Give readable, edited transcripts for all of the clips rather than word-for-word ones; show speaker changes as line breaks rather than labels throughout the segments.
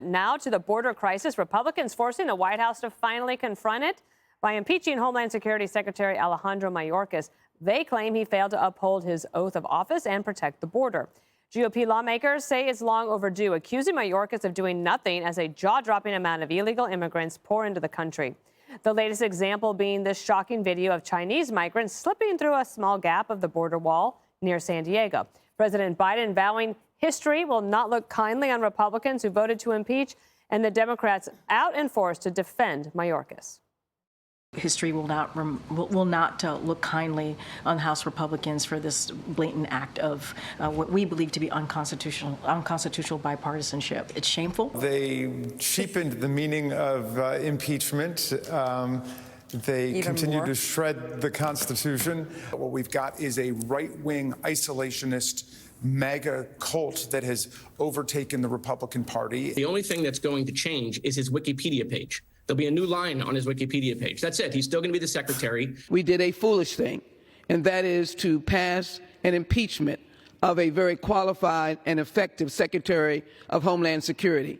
Now to the border crisis, Republicans forcing the White House to finally confront it by impeaching Homeland Security Secretary Alejandro Mayorkas. They claim he failed to uphold his oath of office and protect the border. GOP lawmakers say it's long overdue, accusing Mayorkas of doing nothing as a jaw-dropping amount of illegal immigrants pour into the country. The latest example being this shocking video of Chinese migrants slipping through a small gap of the border wall near San Diego. President Biden vowing history will not look kindly on Republicans who voted to impeach, and the Democrats out in force to defend Mayorkas.
History will not look kindly on House Republicans for this blatant act of what we believe to be unconstitutional bipartisanship. It's shameful.
They cheapened the meaning of impeachment. They continue to shred the Constitution. What we've got is a right-wing isolationist MAGA cult that has overtaken the Republican Party.
The only thing that's going to change is his Wikipedia page. There'll be a new line on his Wikipedia page. That's it. He's still going to be the secretary.
We did a foolish thing, and that is to pass an impeachment of a very qualified and effective Secretary of Homeland Security.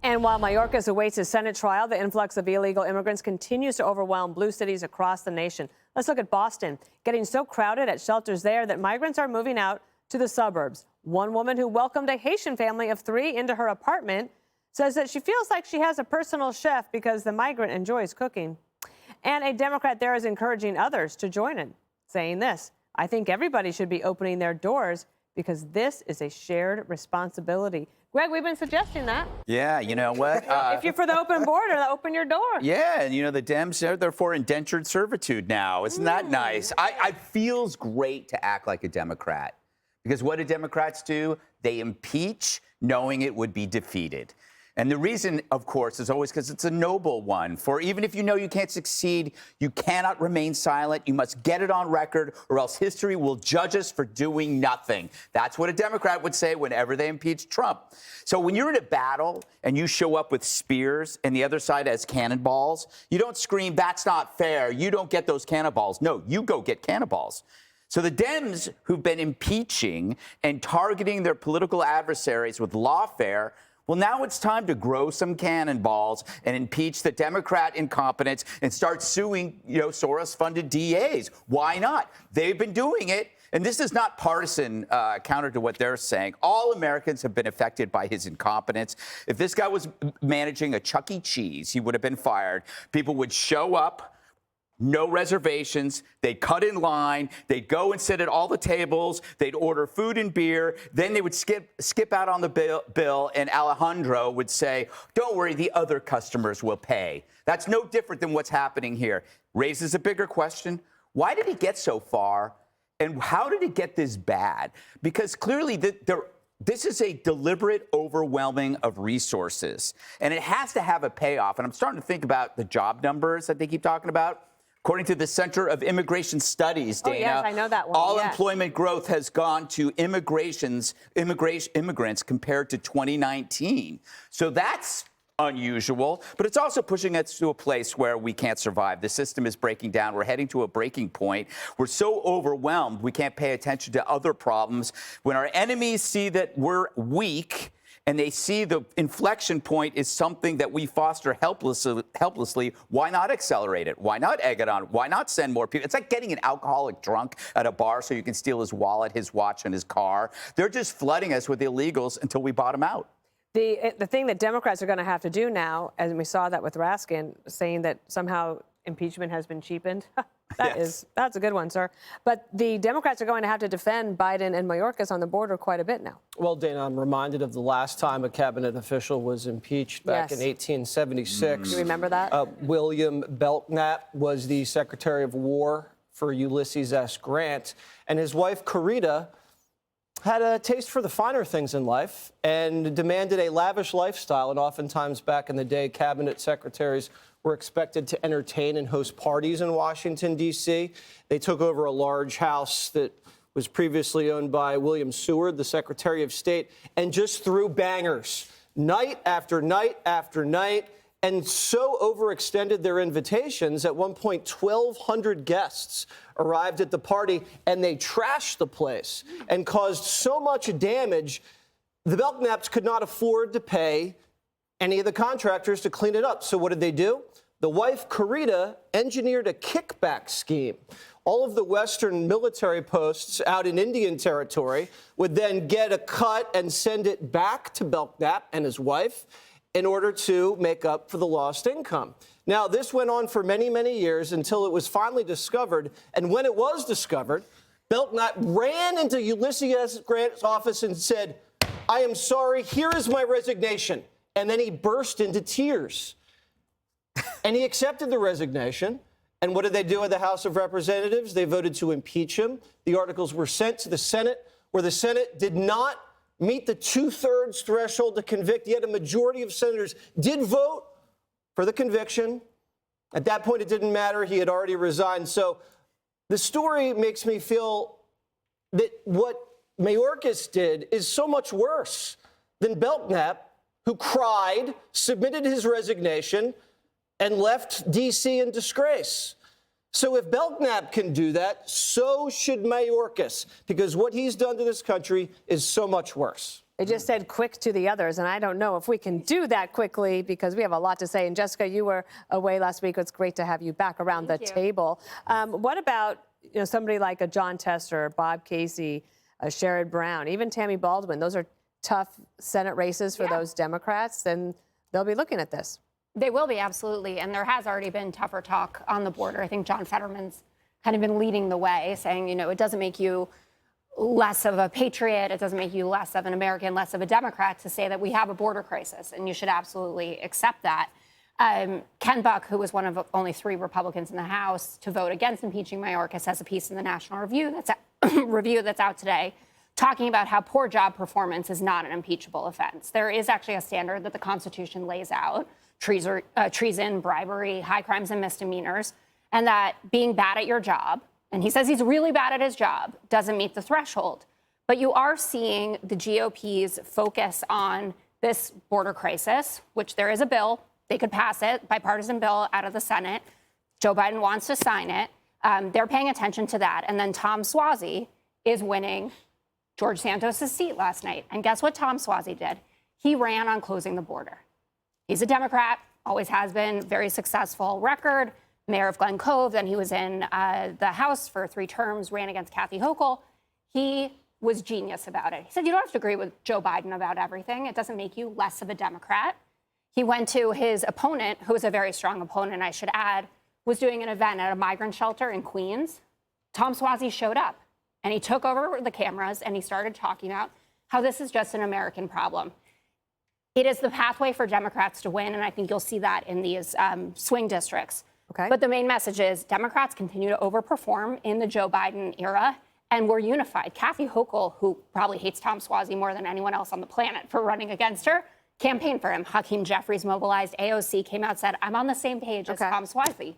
And while Mayorkas awaits his Senate trial, the influx of illegal immigrants continues to overwhelm blue cities across the nation. Let's look at Boston, getting so crowded at shelters there that migrants are moving out to the suburbs. One woman who welcomed a Haitian family of 3 into her apartment says that she feels like she has a personal chef because the migrant enjoys cooking. And a Democrat there is encouraging others to join in, saying this: I think everybody should be opening their doors because this is a shared responsibility. Greg, we've been suggesting that.
Yeah, you know what?
If you're for the open border, open your door.
Yeah, and you know, the Dems, they're for indentured servitude now. Isn't that nice? It feels great to act like a Democrat. Because what do Democrats do? They impeach knowing it would be defeated. And the reason, of course, is always because it's a noble one. For even if you know you can't succeed, you cannot remain silent. You must get it on record, or else history will judge us for doing nothing. That's what a Democrat would say whenever they impeach Trump. So when you're in a battle and you show up with spears and the other side has cannonballs, you don't scream, "That's not fair. You don't get those cannonballs." No, you go get cannonballs. So the Dems, who've been impeaching and targeting their political adversaries with lawfare, well, now it's time to grow some cannonballs and impeach the Democrat incompetence and start suing, Soros-funded DAs. Why not? They've been doing it. And this is not partisan, counter to what they're saying. All Americans have been affected by his incompetence. If this guy was managing a Chuck E. Cheese, he would have been fired. People would show up. No reservations. They'd cut in line. They'd go and sit at all the tables. They'd order food and beer. Then they would skip out on the bill, and Alejandro would say, "Don't worry, the other customers will pay." That's no different than what's happening here. Raises a bigger question. Why did he get so far, and how did it get this bad? Because clearly this is a deliberate overwhelming of resources, and it has to have a payoff. And I'm starting to think about the job numbers that they keep talking about. According to the Center of Immigration Studies, Dana,
yes, I know that one.
all employment growth has gone to immigrants compared to 2019. So that's unusual, but it's also pushing us to a place where we can't survive. The system is breaking down. We're heading to a breaking point. We're so overwhelmed, we can't pay attention to other problems. When our enemies see that we're weak, and they see the inflection point is something that we foster helplessly, why not accelerate it? Why not egg it on? Why not send more people? It's like getting an alcoholic drunk at a bar so you can steal his wallet, his watch, and his car. They're just flooding us with illegals until we bottom out.
The thing that Democrats are going to have to do now, and we saw that with Raskin, saying that somehow impeachment has been cheapened. That's a good one, sir. But the Democrats are going to have to defend Biden and Mayorkas on the border quite a bit now.
Well, Dana, I'm reminded of the last time a cabinet official was impeached back in 1876.
Do you remember that?
William Belknap was the Secretary of War for Ulysses S. Grant, and his wife, Corita, had a taste for the finer things in life and demanded a lavish lifestyle. And oftentimes back in the day, cabinet secretaries were expected to entertain and host parties in Washington, D.C. They took over a large house that was previously owned by William Seward, the Secretary of State, and just threw bangers night after night after night, and so overextended their invitations. At one point, 1,200 guests arrived at the party, and they trashed the place and caused so much damage, the Belknaps could not afford to pay any of the contractors to clean it up. So what did they do? The wife, Corita, engineered a kickback scheme. All of the Western military posts out in Indian territory would then get a cut and send it back to Belknap and his wife in order to make up for the lost income. Now, this went on for many, many years until it was finally discovered. And when it was discovered, Belknap ran into Ulysses S. Grant's office and said, "I am sorry, here is my resignation." And then he burst into tears. And he accepted the resignation. And what did they do in the House of Representatives? They voted to impeach him. The articles were sent to the Senate, where the Senate did not meet the 2/3 threshold to convict, yet a majority of senators did vote for the conviction. At that point, it didn't matter. He had already resigned. So the story makes me feel that what Mayorkas did is so much worse than Belknap, who cried, submitted his resignation, and left D.C. in disgrace. So if Belknap can do that, so should Mayorkas, because what he's done to this country is so much worse.
They just said quick to the others, and I don't know if we can do that quickly because we have a lot to say. And Jessica, you were away last week. It's great to have you back around the table. What about somebody like a John Tester, Bob Casey, Sherrod Brown, even Tammy Baldwin? Those are tough Senate races for those Democrats, and they'll be looking at this.
They will be, absolutely. And there has already been tougher talk on the border. I think John Fetterman's kind of been leading the way, saying, it doesn't make you less of a patriot. It doesn't make you less of an American, less of a Democrat to say that we have a border crisis, and you should absolutely accept that. Ken Buck, who was one of only 3 Republicans in the House to vote against impeaching Mayorkas, has a piece in the National Review that's out today, talking about how poor job performance is not an impeachable offense. There is actually a standard that the Constitution lays out: treason, bribery, high crimes and misdemeanors, and that being bad at your job, and he says he's really bad at his job, doesn't meet the threshold. But you are seeing the GOP's focus on this border crisis, which there is a bill. They could pass it, bipartisan bill out of the Senate. Joe Biden wants to sign it. They're paying attention to that. And then Tom Suozzi is winning George Santos' seat last night. And guess what Tom Suozzi did? He ran on closing the border. He's a Democrat, always has been, very successful record, mayor of Glen Cove. Then he was in the House for 3 terms, ran against Kathy Hochul. He was genius about it. He said, you don't have to agree with Joe Biden about everything. It doesn't make you less of a Democrat. He went to his opponent, who is a very strong opponent, I should add, was doing an event at a migrant shelter in Queens. Tom Suozzi showed up, and he took over the cameras, and he started talking about how this is just an American problem. It is the pathway for Democrats to win, and I think you'll see that in these swing districts.
Okay.
But the main message is Democrats continue to overperform in the Joe Biden era, and we're unified. Kathy Hochul, who probably hates Tom Suozzi more than anyone else on the planet for running against her, campaigned for him. Hakeem Jeffries mobilized. AOC came out and said, I'm on the same page as Tom Suozzi.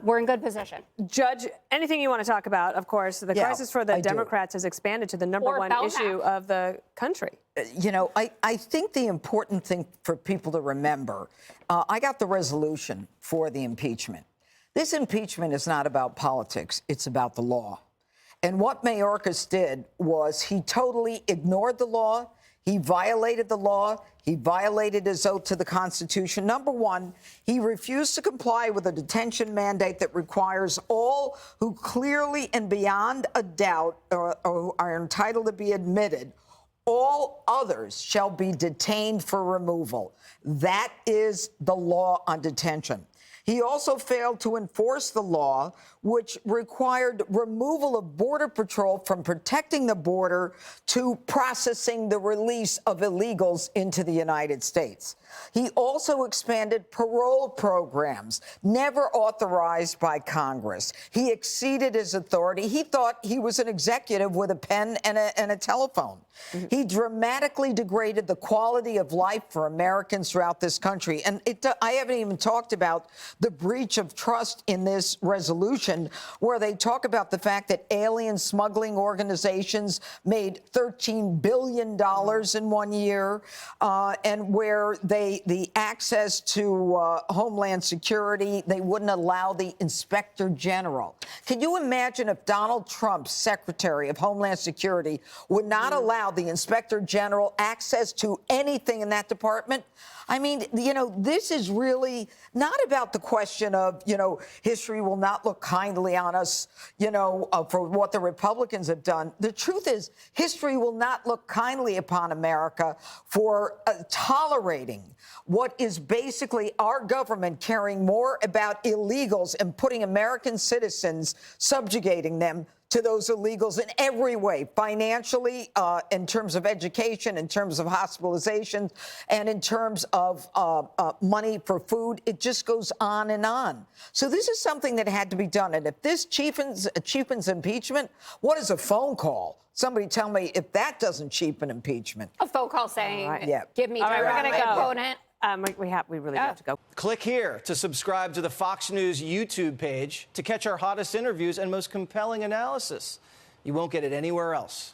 We're in good position.
Judge, anything you want to talk about, of course, the crisis for the Democrats has expanded to the #1 issue of the country.
I think the important thing for people to remember, I got the resolution for the impeachment. This impeachment is not about politics. It's about the law. And what Mayorkas did was he totally ignored the law. He violated the law. He violated his oath to the Constitution. Number one, he refused to comply with a detention mandate that requires all who clearly and beyond a doubt are entitled to be admitted. All others shall be detained for removal. That is the law on detention. He also failed to enforce the law, which required removal of Border Patrol from protecting the border to processing the release of illegals into the United States. He also expanded parole programs, never authorized by Congress. He exceeded his authority. He thought he was an executive with a pen and a telephone. Mm-hmm. He dramatically degraded the quality of life for Americans throughout this country. And I haven't even talked about the breach of trust in this resolution, where they talk about the fact that alien smuggling organizations made $13 billion in 1 year, and where the access to Homeland Security, they wouldn't allow the Inspector General. Can you imagine if Donald Trump's Secretary of Homeland Security would not allow the Inspector General access to anything in that department? I mean, you know, this is really not about the question of, you know, history will not look kindly on us, you know, for what the Republicans have done. The truth is, history will not look kindly upon America for tolerating what is basically our government caring more about illegals and putting American citizens, subjugating them to those illegals in every way, financially, in terms of education, in terms of hospitalization, and in terms of money for food. It just goes on and on. So this is something that had to be done. And if this cheapens impeachment, what is a phone call? Somebody tell me if that doesn't cheapen impeachment.
A phone call saying,
Yeah.
give me
All right, we're
my
gonna go.
opponent.
We really have to go.
Click here to subscribe to the Fox News YouTube page to catch our hottest interviews and most compelling analysis. You won't get it anywhere else.